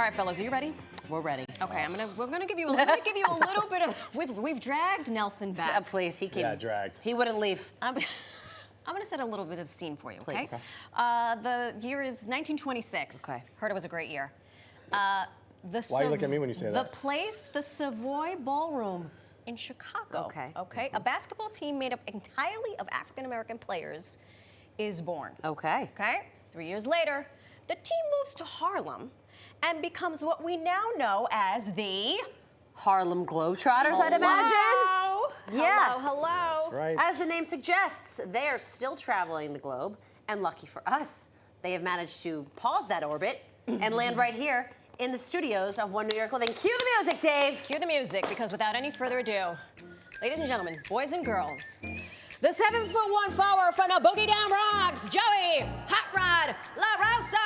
All right, fellas, are you ready? We're ready. Okay, we're gonna give you a little bit of. We've dragged Nelson back. Please, he came. Yeah, dragged. He wouldn't leave. I'm gonna set a little bit of scene for you. Okay. Please. The year is 1926. Okay. Heard it was a great year. Why you look at me when you say that? The place, the Savoy Ballroom in Chicago. Okay. Okay. A basketball team made up entirely of African American players is born. Okay. Okay. 3 years later, the team moves to Harlem and becomes what we now know as the Harlem Globetrotters, I'd imagine. Hello. Yes. Hello. That's right. As the name suggests, they are still traveling the globe, and lucky for us, they have managed to pause that orbit and land right here in the studios of One New York Living. Cue the music, Dave. Cue the music, because without any further ado, ladies and gentlemen, boys and girls, the 7'1" forward from the Boogie Down Bronx, Joey Hot Rod La Rosa.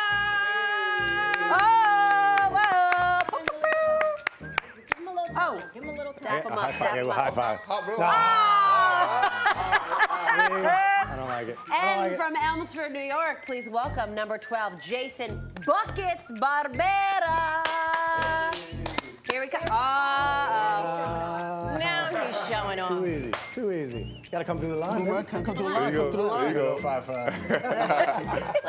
Give him a little tap. Give him a little tap. Him up, tap him High up. five. I don't like it. And from Elmsford, New York, please welcome number 12, Jason Buckets Barrera. Here we come. Now he's showing off. Too easy. Too easy. You gotta come through the line. Man. Come through the line. There you Come through the go. line. There you go. 5'5".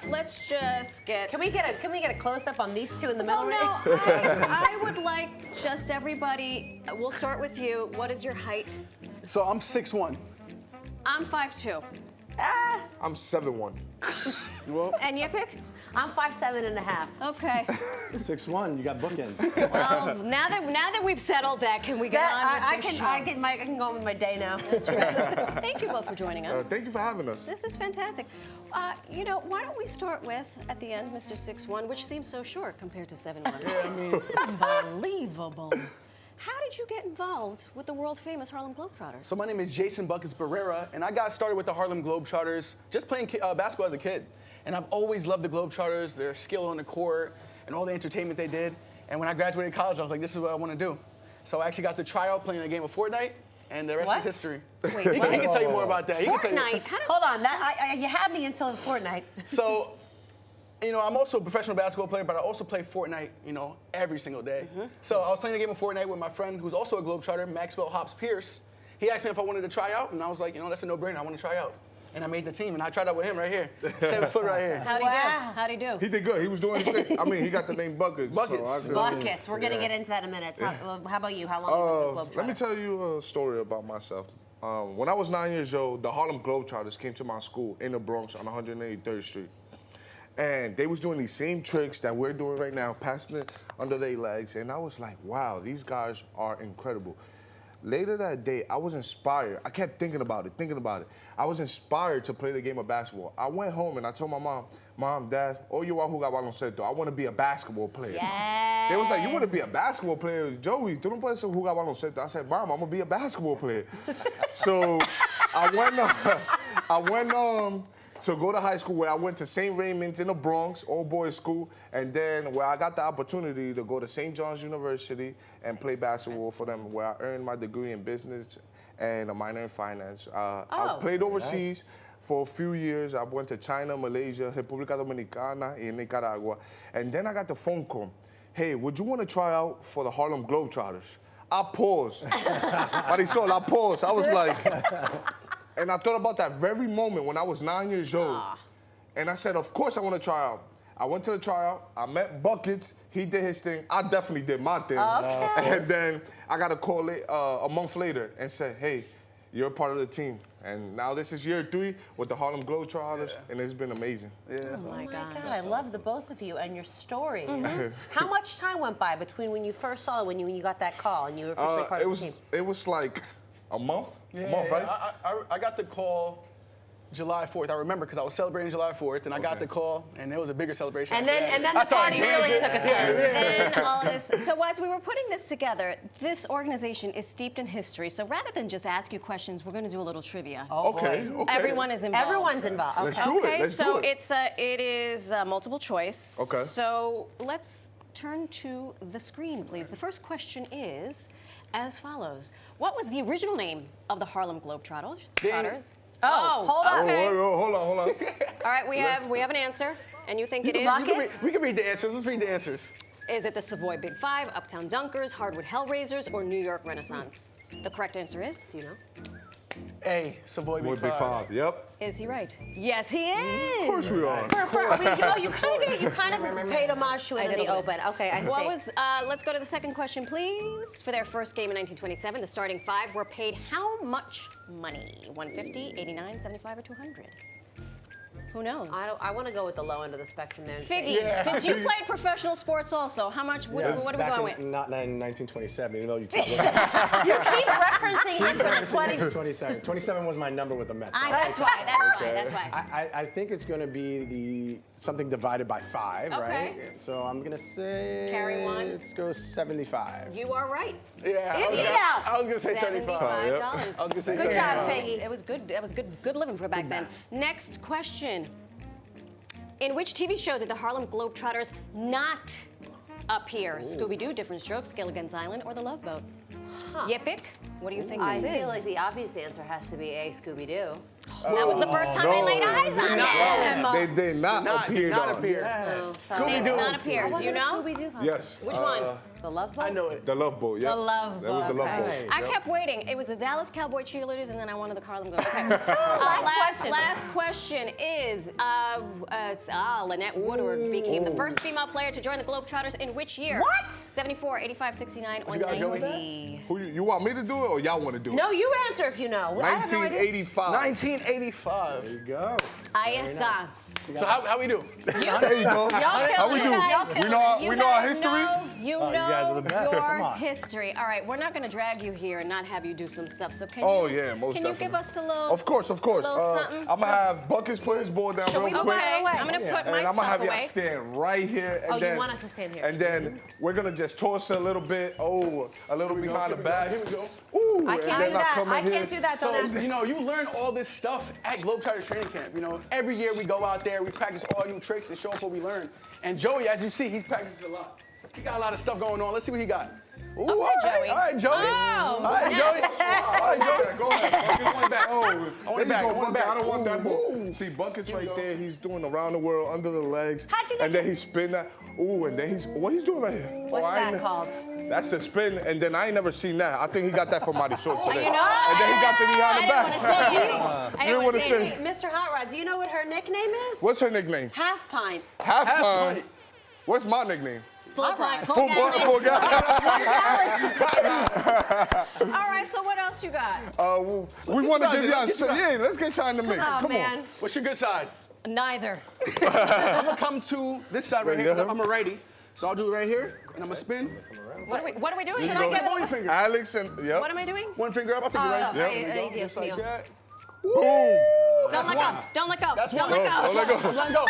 Let's just get. Can we get a close up on these two in the middle? Oh no, I would like just everybody. We'll start with you. What is your height? So I'm 6'1". I'm 5'2". I'm 7'1". And you pick? I'm 5'7.5". Okay. 6'1", you got bookends. Well, now that we've settled that, can we get on with I the can show? I can go on with my day now. Thank you both for joining us. Thank you for having us. This is fantastic. You know, why don't we start with, at the end, Mr. 6'1", which seems so short compared to 7'1". Yeah, I mean, Unbelievable. How did you get involved with the world-famous Harlem Globetrotters? so my name is Jason Buckets Barrera, and I got started with the Harlem Globetrotters just playing basketball as a kid. And I've always loved the Globetrotters, their skill on the court, and all the entertainment they did. And when I graduated college, I was like, this is what I want to do. So I actually got to try out playing a game of Fortnite, and the rest What? is history. Wait, He can tell you more about that. He can tell you. Fortnite? How does Hold on, you had me until Fortnite. So, you know, I'm also a professional basketball player, but I also play Fortnite, you know, every single day. So I was playing a game of Fortnite with my friend who's also a Globetrotter, Maxwell Hobbs Pierce. He asked me if I wanted to try out, and I was like, you know, that's a no-brainer. I want to try out. And I made the team, and I tried out with him right here. 7 foot right here. How'd he do? How'd he do? He did good. He was doing his thing. I mean, he got the name Buckets. Buckets. So I could- Buckets. We're going to get into that in a minute. How about you? How long have you been with Globetrotters? Let me tell you a story about myself. When I was 9 years old, the Harlem Globetrotters came to my school in the Bronx on 183rd Street. And they was doing these same tricks that we're doing right now, passing it under their legs. And I was like, wow, these guys are incredible. Later that day, I was inspired. I kept thinking about it. I was inspired to play the game of basketball. I went home and I told my mom, Mom, Dad, oh, you want to jugar baloncesto. I want to be a basketball player. Yes. They was like, you want to be a basketball player? Joey, tú no puedes jugar baloncesto. I said, Mom, I'm going to be a basketball player. So I went to go to high school where I went to St. Raymond's in the Bronx, all boys school, and then where I got the opportunity to go to St. John's University and play basketball for them, where I earned my degree in business and a minor in finance. I played overseas for a few years. I went to China, Malaysia, República Dominicana, and Nicaragua. And then I got the phone call. Hey, would you want to try out for the Harlem Globetrotters? I paused. Marisol, I paused. I was like... And I thought about that very moment when I was 9 years old. And I said, of course I want to try out. I went to the tryout. I met Buckets. He did his thing. I definitely did my thing. And then I got a call a month later and said, hey, you're a part of the team. And now this is year 3 with the Harlem Globetrotters, and it's been amazing. Yeah. Oh my God. I love the both of you and your stories. How much time went by between when you first saw it, when you got that call and you were officially part of the team? It was like a month. Yeah, A month, right? I got the call July 4th. I remember because I was celebrating July 4th, and I got the call, and it was a bigger celebration. And then the That's how I party engaged really it. took a turn. Then all this. So as we were putting this together, this organization is steeped in history. So rather than just ask you questions, we're going to do a little trivia. Okay. Everyone is involved. Everyone's involved. Let's do it. Okay, Let's so do it. it is multiple choice. Okay. So let's turn to the screen, please. The first question is as follows. What was the original name of the Harlem Globetrotters? Oh, hold on. Okay. Hold on. All right, we have an answer, and you think it is? We can read the answers. Let's read the answers. Is it the Savoy Big Five, Uptown Dunkers, Hardwood Hellraisers, or New York Renaissance? The correct answer is, do you know? A, Savoy Boy, Big Big Five. Yep. Is he right? Yes, he is. Of course we are. You kind of paid homage to it in did the a little bit. open. Okay, I see. What was, let's go to the second question, please. For their first game in 1927, the starting five were paid how much money? 150, 89, 75, or 200? Who knows? I want to go with the low end of the spectrum there. And Figgy, say, since you played professional sports also, how much, what are we Back going with? Not in 1927, even though you keep looking. you keep referencing it for the 20s. 27. 27 was my number with the Mets. That's why. I think it's going to be something divided by 5, Okay. right? So I'm going to say. Carry one. Let's go 75. You are right. Yeah. Is he now? I was gonna say 75. $75. I was gonna say Good 75. job, Figgy. It was good. That was good living for back then. Next question. In which TV show did the Harlem Globetrotters not appear? Scooby-Doo, Different Strokes, Gilligan's Island, or The Love Boat? Yippick, what do you think I this is? feel like the obvious answer has to be A, Scooby-Doo. That was the first time I laid eyes on them. They did not appear. Not dog. appear. They did not appear. Do you know? Scooby-Doo? Yes. Which one? The Love Boat? I know it. The Love Boat. Yeah. The Love That was the Boat. Love Boat. Okay. I kept waiting. It was the Dallas Cowboy cheerleaders, and then I wanted the Harlem Globetrotters. Okay. question. Last question is, Lynette Woodward became the first female player to join the Globetrotters in which year? What? 74, 85, 69, or you got, Joey? 90? Who you want me to do it or y'all want to do it? No, you answer if you know. I have no idea. 1985. 1985. There you go. Ahí está. So how we do? There you go. How we do? We know our history. You you guys are the best. your Come on. history. All right, we're not going to drag you here and not have you do some stuff. So can Oh you? yeah, most Can definitely. you give us a little? Of course. little something? I'm gonna have Buckets put his ball down Should we real put quick. it away? I'm going to put my And I'm gonna stuff have y'all away. stand right here. And Oh, you then, want us to stand here. And then we're gonna just toss it a little bit. Oh, a little behind the back. Here we go. Ooh, I and can't then do that. come in I here. can't do that. So, Don't ask. you know, you learn all this stuff at Globetrotters training camp. You know, every year we go out there, we practice all new tricks and show off what we learn. And Joey, as you see, he practices a lot. He got a lot of stuff going on. Let's see what he got. Ooh, Okay, all right, Joey. All right, Joey. Oh, all right, Joey. All right, Joey. Go ahead. I want it back. Oh, I want it there back. you I go, want it back. I don't want that Ooh, ball. ooh. See, Buckets Here we right go. there. He's doing around the world under the legs. How'd you And get then he spin that. Ooh, and then what he's doing right here? What's I that ain't- called? That's a spin, and then I ain't never seen that. I think he got that from Marisol today. you know? And then he got the knee on the I didn't want to say back. anything. I You didn't wanna want to say say- anything. Mr. Hot Rod, do you know what her nickname is? What's her nickname? Half Pint. Half Pint. Pint. What's my nickname? Full Pint. Full guy. All right, so what else you got? We want to started. give y'all. Let's So, get yeah, let's get y'all in the mix. Oh, Come man. on. What's your good side? Neither. I'm gonna come to this side right Right here. here. I'm a righty. So I'll do it right here, and I'm gonna spin. What are we doing? You Should go. I get One finger. Alex and yep. What am I doing? One finger up. I'll take it right Yep. here. Ay, Just Dios like mío. that. Boom. Don't let go. Don't let go. That's Don't one. let go. Don't let go. I'm letting go.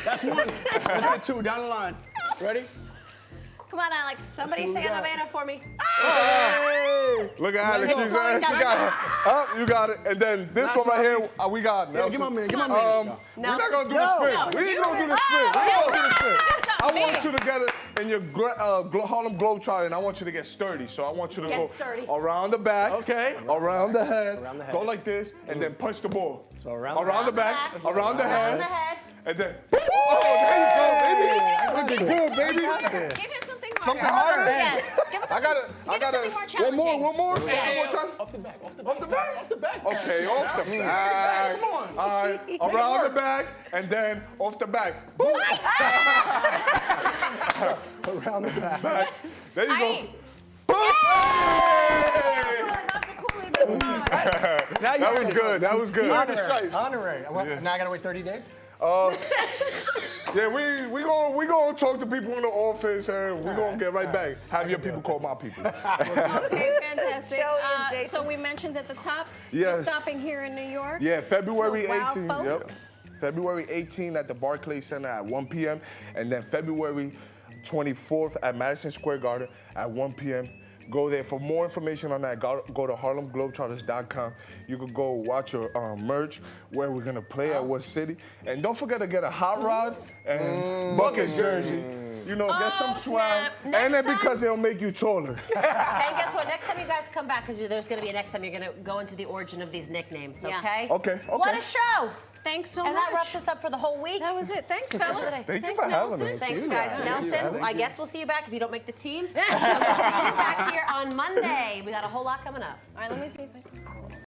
That's one. Let's get two down the line. Ready? Come on, Alex. Somebody Let's see say what we got. Havana for me. Look at Alex. go. She got it. Up, you got it. And then this Last one right one. here, we got Yeah, Nelson. give my man. Give my man. We're not gonna do the No. spin. No, We ain't you gonna do the it. spin. We ain't gonna do the spin. Do I want something. you to get it in your Harlem Globetrotter, and I want you to get sturdy. So I want you to Get go sturdy. around the back, Okay. around the head, Around the head. go like this, and then punch the ball. So around the back, around the Around head, the head. and then. Oh, there you go, baby. Looking good, baby. Give him something harder. Something harder? Yes. Give him I got it. Give him something more One challenging. more. One more Yeah. time. Off the back. Off the Off the back? Off the back. Okay, off the back. Come on. All right, around the back, and then off the back. Boom. Around the back. There you go. Ahí. Boom. Now you That was earned it. good. That was good. You earned the stripes. Honorary. Now I gotta wait 30 days? Yeah, we gonna talk to people in the office, and we gonna get right back. Have your people call my people. Okay, fantastic. Joey and Jason. So we mentioned at the top, Yes. you're stopping here in New York. Yeah, February So, wow, 18th. Yep. folks. February 18th at the Barclays Center at 1 p.m. And then February 24th at Madison Square Garden at 1 p.m. Go there. For more information on that, go to harlemglobetrotters.com. You can go watch your merch, where we're going to play at what city. And don't forget to get a hot rod and Buckets jersey. You know, get some swag. snap. And then Next because it'll make you taller. And guess what? Next time you guys come back, because there's going to be a next time, you're going to go into the origin of these nicknames, Yeah. okay? Okay. What a show! Thanks so And much. that wraps us up for the whole week. That was it. Thanks, fellas. Thank you Thanks, for having Nelson. us. Thanks, You guys. guys. Nelson, Yeah, I guess we'll see you back if you don't make the team. We'll see you back here on Monday. We got a whole lot coming up. All right, let me see if I can.